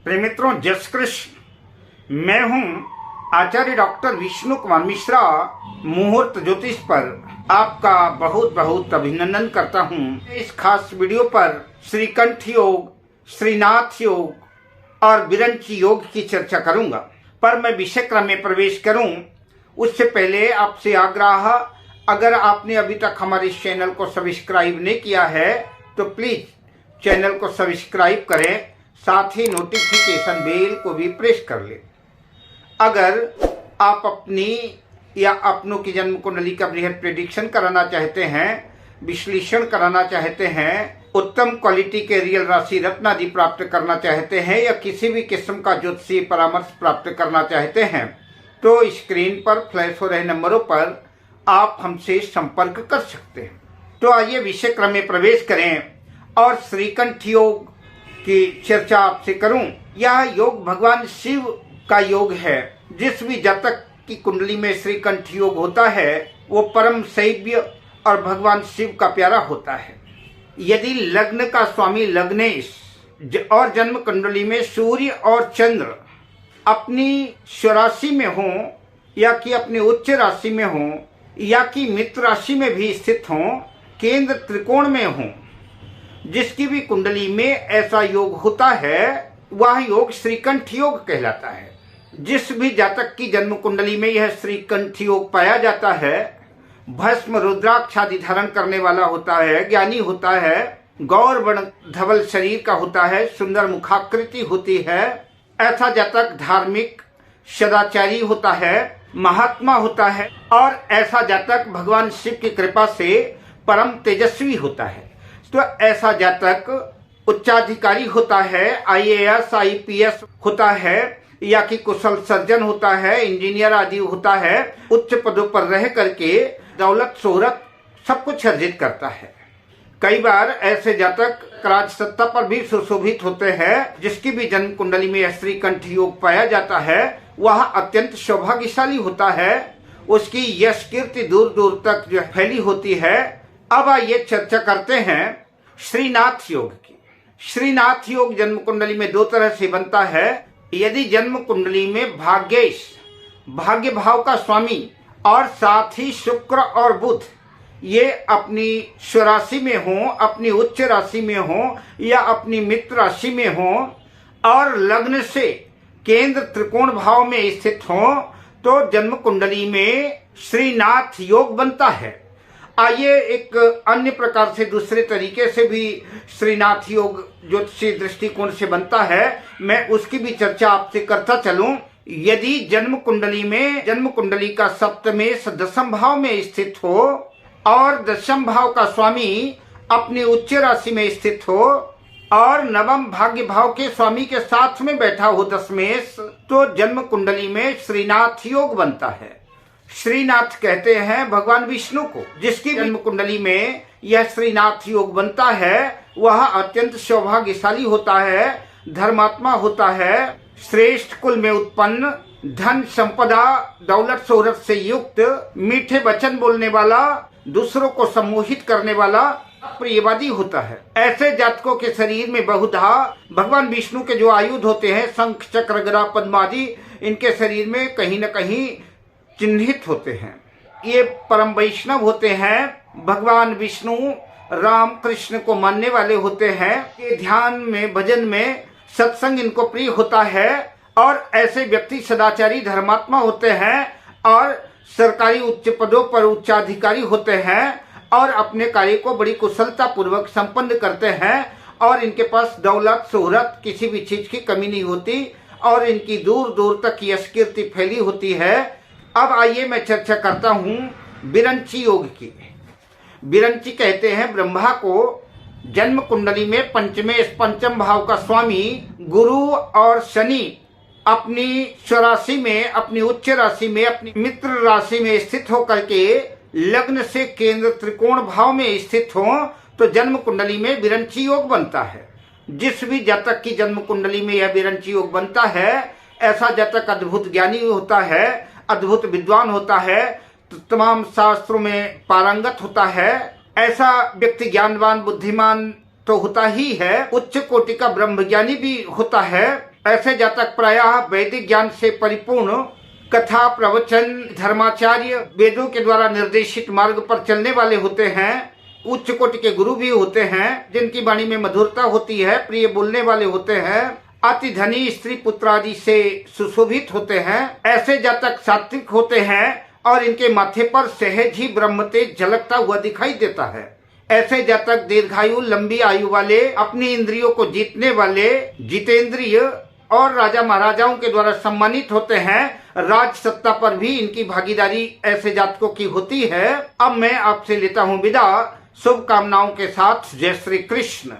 प्रिय मित्रों, जय श्री कृष्ण। मैं हूं आचार्य डॉक्टर विष्णु कुमार मिश्रा। मुहूर्त ज्योतिष पर आपका बहुत बहुत अभिनंदन करता हूं। इस खास वीडियो पर श्रीकंठ योग, श्रीनाथ योग और विरंची योग की चर्चा करूंगा। पर मैं विषय क्रम में प्रवेश करूं उससे पहले आपसे आग्रह, अगर आपने अभी तक हमारे इस चैनल को सब्सक्राइब नहीं किया है तो प्लीज चैनल को सब्सक्राइब करें, साथ ही नोटिफिकेशन बेल को भी प्रेस कर लें। अगर आप अपनी या अपनों की जन्म कुंडली का बृहद प्रेडिक्शन कराना चाहते हैं, विश्लेषण कराना चाहते हैं, उत्तम क्वालिटी के रियल राशि रत्न आदि प्राप्त करना चाहते हैं या किसी भी किस्म का ज्योतिषीय परामर्श प्राप्त करना चाहते हैं तो स्क्रीन पर फ्लैश हो रहे नंबरों पर आप हमसे संपर्क कर सकते हैं। तो आइए विषय क्रम में प्रवेश करें और श्रीकंठ योग की चर्चा आपसे करूं। यह योग भगवान शिव का योग है। जिस भी जातक की कुंडली में श्रीकंठ योग होता है वो परम शैव्य और भगवान शिव का प्यारा होता है। यदि लग्न का स्वामी लग्नेश और जन्म कुंडली में सूर्य और चंद्र अपनी स्वराशि में हो या कि अपने उच्च राशि में हो या कि मित्र राशि में भी स्थित हो, केंद्र त्रिकोण में हो, जिसकी भी कुंडली में ऐसा योग होता है वह योग श्रीकंठ योग कहलाता है। जिस भी जातक की जन्म कुंडली में यह श्रीकंठ योग पाया जाता है, भस्म रुद्राक्ष आदि धारण करने वाला होता है, ज्ञानी होता है, गौर वर्ण धवल शरीर का होता है, सुंदर मुखाकृति होती है, ऐसा जातक धार्मिक सदाचारी होता है, महात्मा होता है और ऐसा जातक भगवान शिव की कृपा से परम तेजस्वी होता है। तो ऐसा जातक उच्चाधिकारी होता है, IAS IPS होता है या कि कुशल सर्जन होता है, इंजीनियर आदि होता है, उच्च पदों पर रह करके दौलत शोहरत सब कुछ अर्जित करता है। कई बार ऐसे जातक राज सत्ता पर भी सुशोभित होते हैं। जिसकी भी जन्म कुंडली में श्रीकंठ योग पाया जाता है वह अत्यंत सौभाग्यशाली होता है। उसकी यश कीर्ति दूर दूर तक जो फैली होती है। अब आइए चर्चा करते हैं श्रीनाथ योग की। श्रीनाथ योग जन्म कुंडली में दो तरह से बनता है। यदि जन्म कुंडली में भाग्येश, भाग्य भाव का स्वामी और साथ ही शुक्र और बुध ये अपनी स्वराशि में हो, अपनी उच्च राशि में हो या अपनी मित्र राशि में हो और लग्न से केंद्र त्रिकोण भाव में स्थित हो तो जन्म कुंडली में श्रीनाथ योग बनता है। आइए एक अन्य प्रकार से दूसरे तरीके से भी श्रीनाथ योग ज्योतिषीय दृष्टिकोण से बनता है, मैं उसकी भी चर्चा आपसे करता चलूं। यदि जन्म कुंडली का सप्तमेश दशम भाव में स्थित हो और दशम भाव का स्वामी अपनी उच्च राशि में स्थित हो और नवम भाग्य भाव के स्वामी के साथ में बैठा हो दशमेश, तो जन्म कुंडली में श्रीनाथ योग बनता है। श्रीनाथ कहते हैं भगवान विष्णु को। जिसकी जन्म कुंडली में यह श्रीनाथ योग बनता है वह अत्यंत सौभाग्यशाली होता है, धर्मात्मा होता है, श्रेष्ठ कुल में उत्पन्न, धन संपदा दौलत शोहरत से युक्त, मीठे वचन बोलने वाला, दूसरों को सम्मोहित करने वाला, प्रियवादी होता है। ऐसे जातकों के शरीर में बहुधा भगवान विष्णु के जो आयुध होते हैं, शंख चक्र गदा पद्म आदि, इनके शरीर में कहीं न कहीं चिन्हित होते हैं। ये परम वैष्णव होते हैं, भगवान विष्णु राम कृष्ण को मानने वाले होते हैं। ये ध्यान में, भजन में, सत्संग इनको प्रिय होता है और ऐसे व्यक्ति सदाचारी धर्मात्मा होते हैं और सरकारी उच्च पदों पर उच्चाधिकारी होते हैं और अपने कार्य को बड़ी कुशलता पूर्वक संपन्न करते हैं और इनके पास दौलत शोहरत किसी भी चीज की कमी नहीं होती और इनकी दूर दूर तक यश कीर्ति फैली होती है। अब आइए मैं चर्चा करता हूँ विरंची योग की। विरंची कहते हैं ब्रह्मा को। जन्म कुंडली में पंचम भाव का स्वामी गुरु और शनि अपनी स्वराशि में, अपनी उच्च राशि में, अपनी मित्र राशि में स्थित होकर के लग्न से केंद्र त्रिकोण भाव में स्थित हो तो जन्म कुंडली में विरंची योग बनता है। जिस भी जातक की जन्म कुंडली में यह विरंची योग बनता है ऐसा जातक अद्भुत ज्ञानी होता है, अद्भुत विद्वान होता है, तमाम शास्त्रों में पारंगत होता है। ऐसा व्यक्ति ज्ञानवान बुद्धिमान तो होता ही है, उच्च कोटि का ब्रह्मज्ञानी भी होता है। ऐसे जातक प्रायः वैदिक ज्ञान से परिपूर्ण, कथा प्रवचन, धर्माचार्य, वेदों के द्वारा निर्देशित मार्ग पर चलने वाले होते हैं। उच्च कोटि के गुरु भी होते हैं, जिनकी वाणी में मधुरता होती है, प्रिय बोलने वाले होते हैं, अति धनी स्त्री पुत्र आदि से सुशोभित होते हैं। ऐसे जातक सात्विक होते हैं और इनके माथे पर सहज ही ब्रह्म तेज झलकता हुआ दिखाई देता है। ऐसे जातक दीर्घायु, लंबी आयु वाले, अपनी इंद्रियों को जीतने वाले, जितेंद्रिय और राजा महाराजाओं के द्वारा सम्मानित होते हैं। राज सत्ता पर भी इनकी भागीदारी ऐसे जातकों की होती है। अब मैं आपसे लेता हूँ विदा, शुभकामनाओं के साथ। जय श्री कृष्ण।